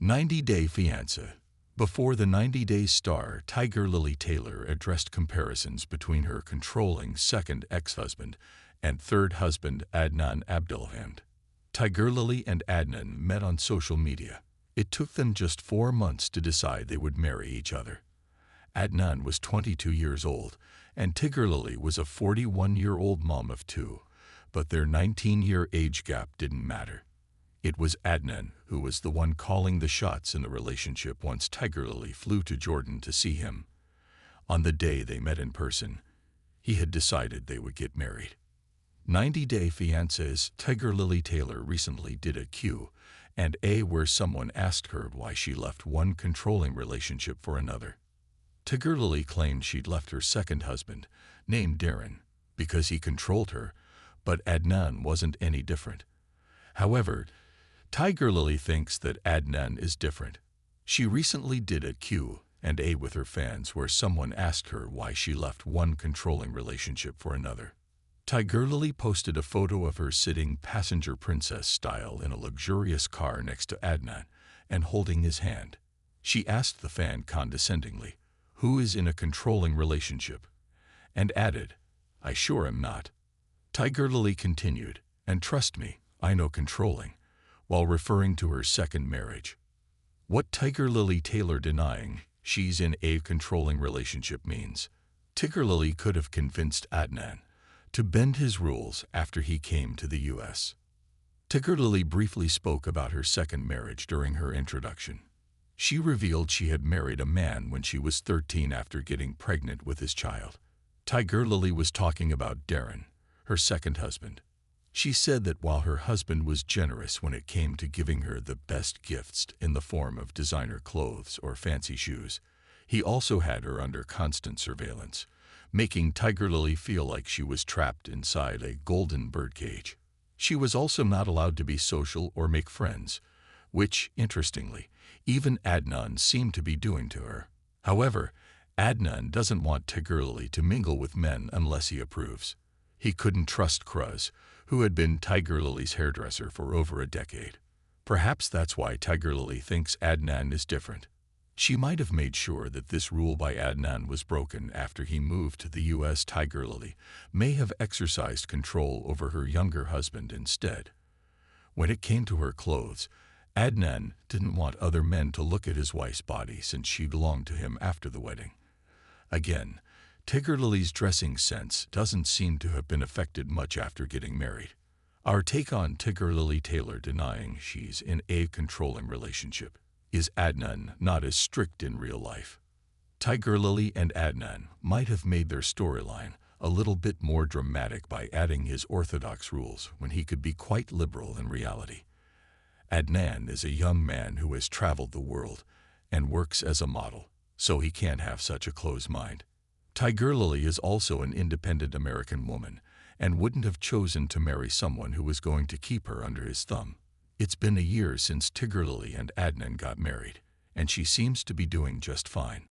90-Day Fiancé. Before the 90 Days star, Tigerlily Taylor addressed comparisons between her controlling second ex-husband and third husband Adnan Abdelhamid. Tigerlily and Adnan met on social media. It took them just 4 months to decide they would marry each other. Adnan was 22 years old, and Tigerlily was a 41-year-old mom of 2, but their 19-year age gap didn't matter. It was Adnan who was the one calling the shots in the relationship once Tigerlily flew to Jordan to see him. On the day they met in person, he had decided they would get married. 90-Day Fiancé's Tigerlily Taylor recently did a Q&A where someone asked her why she left one controlling relationship for another. Tigerlily claimed she'd left her second husband, named Darren, because he controlled her, but Adnan wasn't any different. However, Tigerlily thinks that Adnan is different. She recently did a Q&A with her fans where someone asked her why she left one controlling relationship for another. Tigerlily posted a photo of her sitting passenger princess style in a luxurious car next to Adnan and holding his hand. She asked the fan condescendingly, "Who is in a controlling relationship?" and added, "I sure am not." Tigerlily continued, "And trust me, I know controlling," while referring to her second marriage. What Tigerlily Taylor denying she's in a controlling relationship means. Tigerlily could have convinced Adnan to bend his rules after he came to the U.S. Tigerlily briefly spoke about her second marriage during her introduction. She revealed she had married a man when she was 13 after getting pregnant with his child. Tigerlily was talking about Darren, her second husband. She said that while her husband was generous when it came to giving her the best gifts in the form of designer clothes or fancy shoes, he also had her under constant surveillance, making Tigerlily feel like she was trapped inside a golden birdcage. She was also not allowed to be social or make friends, which, interestingly, even Adnan seemed to be doing to her. However, Adnan doesn't want Tigerlily to mingle with men unless he approves. He couldn't trust Cruz, who had been Tigerlily's hairdresser for over a decade. Perhaps that's why Tigerlily thinks Adnan is different. She might have made sure that this rule by Adnan was broken after he moved to the U.S. Tigerlily may have exercised control over her younger husband instead. When it came to her clothes, Adnan didn't want other men to look at his wife's body since she belonged to him after the wedding. Again, Tigerlily's dressing sense doesn't seem to have been affected much after getting married. Our take on Tigerlily Taylor denying she's in a controlling relationship. Is Adnan not as strict in real life? Tigerlily and Adnan might have made their storyline a little bit more dramatic by adding his orthodox rules when he could be quite liberal in reality. Adnan is a young man who has traveled the world and works as a model, so he can't have such a closed mind. Tigerlily is also an independent American woman and wouldn't have chosen to marry someone who was going to keep her under his thumb. It's been a year since Tigerlily and Adnan got married, and she seems to be doing just fine.